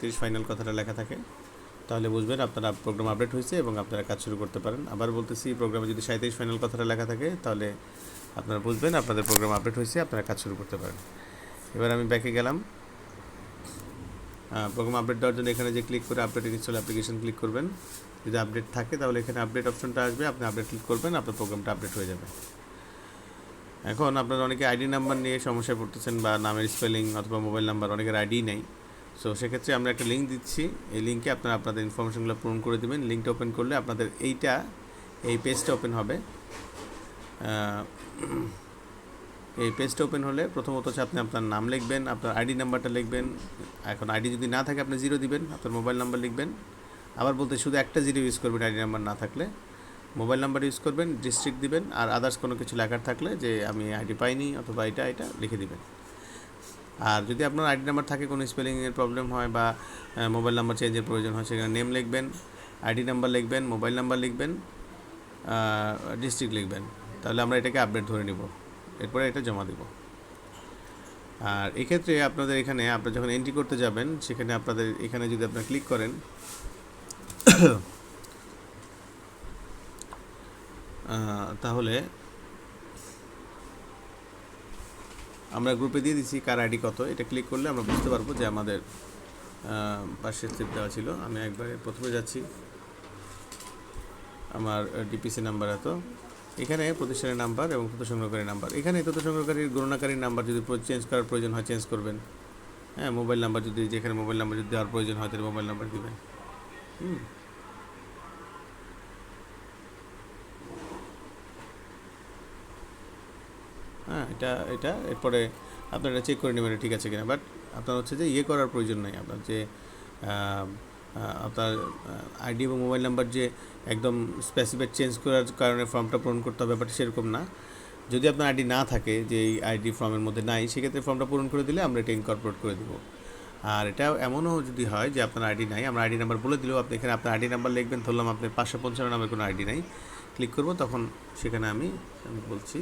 37 final কথাটা লেখা থাকে তাহলে বুঝবেন আপনারা প্রোগ্রাম আপডেট হয়েছে এবং আপনারা কাজ শুরু করতে পারেন। আবার বলতেছি, প্রোগ্রামে যদি 37 ফাইনাল কথাটা লেখা থাকে তাহলে আপনারা বুঝবেন আপনাদের প্রোগ্রাম আপডেট হয়েছে, আপনারা কাজ শুরু করতে পারেন। এবার আমি ব্যাকে গেলাম। প্রোগ্রাম আপডেট দেওয়ার জন্য এখানে যে ক্লিক করে আপডেট ইনস্টল অ্যাপ্লিকেশন ক্লিক করবেন। যদি আপডেট থাকে তাহলে এখানে আপডেট অপশনটা আসবে, আপনি আপডেট ক্লিক করবেন, আপনার প্রোগ্রামটা আপডেট হয়ে যাবে। এখন আপনারা অনেকে আইডি নাম্বার নিয়ে সমস্যায় পড়তেছেন বা নামের স্পেলিং অথবা মোবাইল নাম্বার অনেকের আইডি নেই। সো সেক্ষেত্রে আমরা একটা লিঙ্ক দিচ্ছি, এই লিঙ্কে আপনারা আপনাদের ইনফরমেশনগুলো পূরণ করে দেবেন। লিঙ্কটা ওপেন করলে আপনাদের এই পেজটা ওপেন হবে। এই পেজটা ওপেন হলে প্রথমত হচ্ছে আপনি আপনার নাম লিখবেন, আপনার আইডি নাম্বারটা লিখবেন। এখন আইডি যদি না থাকে আপনি 0 দিবেন, আপনার মোবাইল নাম্বার লিখবেন। আবার বলতে শুধু একটা 0 ইউজ করবেন আইডি নাম্বার না থাকলে। মোবাইল নাম্বার ইউজ করবেন, ডিস্ট্রিক্ট দিবেন, আর আদার্স কোনো কিছু লেখার থাকলে যে আমি আইডি পাইনি অথবা এটা লিখে দিবেন। আর যদি আপনার আইডি নাম্বার থাকে কোনো স্পেলিংয়ের প্রবলেম হয় বা মোবাইল নাম্বার চেঞ্জের প্রয়োজন হয়, সেখানে নেম লিখবেন, আইডি নাম্বার লিখবেন, মোবাইল নাম্বার লিখবেন, ডিস্ট্রিক্ট লিখবেন। তাহলে আমরা এটাকে আপডেট ধরে নিব, এরপরে এটা জমা দেব। আর এক্ষেত্রে আপনাদের এখানে আপনারা যখন এন্ট্রি করতে যাবেন, সেখানে আপনাদের এখানে যদি আপনারা ক্লিক করেন তাহলে আমরা গ্রুপে দিয়ে দিচ্ছি কার আইডি কত। এটা ক্লিক করলে আমরা বুঝতে পারবো যে আমাদের পাশে স্লিপ দেওয়া ছিল। আমি একবারে প্রথমে যাচ্ছি, আমার ডিপিসি নাম্বার এত, এখানে প্রতিষ্ঠানের নাম্বার এবং তথ্য সংগ্রহকারীর নাম্বার। এখানে তথ্য সংগ্রহকারীর গণনাকারীর নাম্বার যদি চেঞ্জ করার প্রয়োজন হয় চেঞ্জ করবেন। হ্যাঁ, মোবাইল নাম্বার যদি যেখানে মোবাইল নাম্বার যদি দেওয়ার প্রয়োজন হয় তাহলে মোবাইল নাম্বার দেবেন। হ্যাঁ, এটা এরপরে আপনারা চেক করে নেবেন ঠিক আছে কিনা। বাট আপনার হচ্ছে যে করার প্রয়োজন নেই। আপনার যে আপনার আইডি এবং মোবাইল নাম্বার যে একদম স্পেসিফিক চেঞ্জ করার কারণে ফর্মটা পূরণ করতে হবে, ব্যাপারটা সেরকম না। যদি আপনার আইডি না থাকে, যে এই আইডি ফর্মের মধ্যে নাই, সেক্ষেত্রে ফর্মটা পূরণ করে দিলে আমরা এটা ইনকর্পোরেট করে দেবো। আর এটা এমনও যদি হয় যে আপনার আইডি নাই, আমরা আইডি নাম্বার বলে দিলেও আপনি এখানে আপনার আইডি নাম্বার লিখবেন। ধরলাম আপনার 555 নামের কোনো আইডি নাই, ক্লিক করব, তখন সেখানে আমি বলছি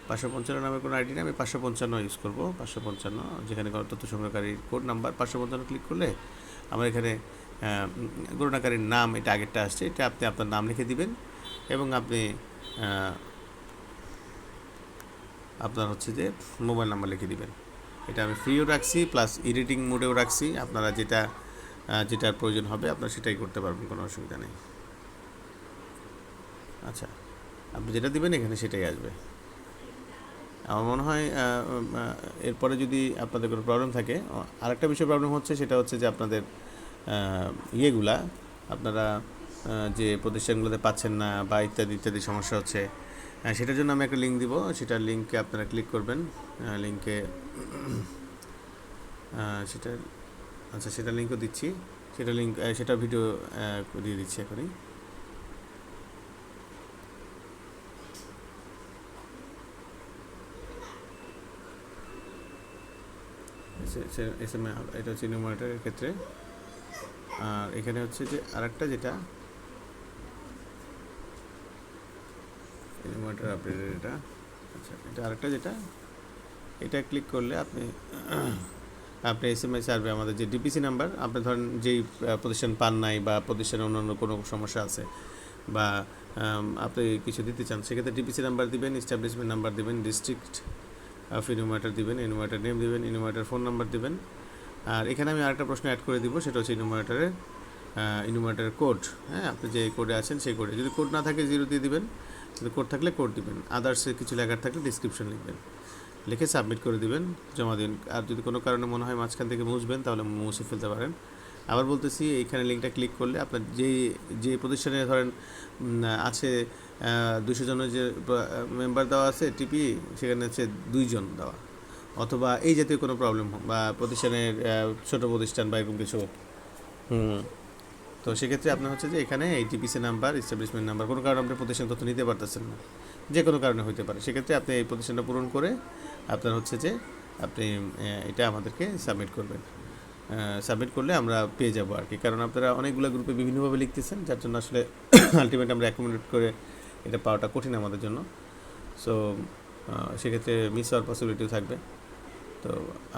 555 নামের কোনো আইডি নেই, আমি 555 ইউজ করবো। 555 যেখানে তথ্য সংগ্রহকারীর কোড নাম্বার 555 ক্লিক করলে আমার এখানে গণনাকারীর নাম এটা আগেরটা আসছে, এটা আপনি আপনার নাম লিখে দিবেন এবং আপনি আপনার হচ্ছে যে মোবাইল নাম্বার লিখে দিবেন। এটা আমি ফ্রিও রাখছি প্লাস এডিটিং মোডেও রাখছি। আপনারা যেটার প্রয়োজন হবে আপনারা সেটাই করতে পারবেন, কোনো অসুবিধা নেই। আচ্ছা, আপনি যেটা দিবেন এখানে সেটাই আসবে। আমার মনে হয় এরপরে যদি আপনাদের কোনো প্রবলেম থাকে, আরেকটা বিষয় প্রবলেম হচ্ছে, সেটা হচ্ছে যে আপনাদের ইয়েগুলা আপনারা যে প্রতিষ্ঠানগুলোতে পাচ্ছেন না বা ইত্যাদি সমস্যা হচ্ছে, সেটার জন্য আমি একটা লিঙ্ক দিব। সেটার লিঙ্কে আপনারা ক্লিক করবেন। লিঙ্কে সেটা লিঙ্কও দিচ্ছি। সেটা ভিডিও দিয়ে দিচ্ছি এখনই। এটা হচ্ছে নিউমারেটরের ক্ষেত্রে। আর এখানে হচ্ছে যে আরেকটা যেটা নিউমারেটর আপডেটের এটা, আচ্ছা এটা আরেকটা যেটা, এটা ক্লিক করলে আপনি SMS আসবে আমাদের যে ডিপিসি নাম্বার। আপনি ধরেন যেই প্রতিষ্ঠান পান নাই বা প্রতিষ্ঠানের অন্যান্য কোনো সমস্যা আছে বা আপনি কিছু দিতে চান, সেক্ষেত্রে ডিপিসি নাম্বার দিবেন, এস্টাবলিশমেন্ট নাম্বার দিবেন, ডিস্ট্রিক্ট অফ ইনুমারেটর দিবেন, ইনুমারেটর নেম দিবেন, ইনুমারেটর ফোন নাম্বার দিবেন। আর এখানে আমি আরেকটা প্রশ্ন অ্যাড করে দিব, সেটা হচ্ছে ইনুমারেটরের কোড। হ্যাঁ, আপনি যে কোডে আছেন সেই কোডে, যদি কোড না থাকে 0 দিয়ে দিবেন, যদি কোড থাকলে কোড দিবেন, আদার্সে কিছু লেখার থাকলে ডিসক্রিপশন লিখবেন, লিখে সাবমিট করে দিবেন, জমা দিন। আর যদি কোনো কারণে মনে হয় মাঝখান থেকে মুছবেন তাহলে মুছে ফেলতে পারেন। আবার বলতেছি, এইখানে লিঙ্কটা ক্লিক করলে আপনার যে প্রতিষ্ঠানে ধরেন আছে 200 জনের যে মেম্বার দেওয়া আছে টিপি, সেখানে হচ্ছে 2 জন দেওয়া, অথবা এই জাতীয় কোনো প্রবলেম বা প্রতিষ্ঠানের ছোটো প্রতিষ্ঠান বা এরকম কিছু, তো সেক্ষেত্রে আপনার হচ্ছে যে এখানে এই টিপিসি নাম্বার, এস্টাবলিশমেন্ট নাম্বার, কোনো কারণে আপনি প্রতিষ্ঠান তথ্য নিতে পারতেছেন না, যে কোনো কারণে হতে পারে, সেক্ষেত্রে আপনি এই প্রতিষ্ঠানটা পূরণ করে আপনার হচ্ছে যে আপনি এটা আমাদেরকে সাবমিট করবেন। সাবমিট করলে আমরা পেয়ে যাবো আর কি। কারণ আপনারা অনেকগুলো গ্রুপে বিভিন্নভাবে লিখতেছেন, যার জন্য আসলে আলটিমেট আমরা অ্যাকোমোডেট করে এটা পাওয়াটা কঠিন আমাদের জন্য। সো সেক্ষেত্রে মিস হওয়ার পসিবিলিটিও থাকবে। তো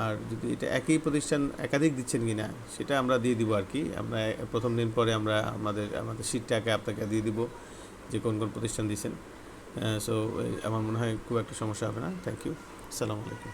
আর যদি এটা একই প্রতিষ্ঠান একাধিক দিচ্ছেন কি না সেটা আমরা দিয়ে দিব আর কি। আমরা প্রথম দিন পরে আমরা আমাদের শিটটাকে আপনাকে দিয়ে দিব যে কোন কোন প্রতিষ্ঠান দিচ্ছেন। সো আমার মনে হয় খুব একটা সমস্যা হবে না। Thank you. আসসালামু আলাইকুম।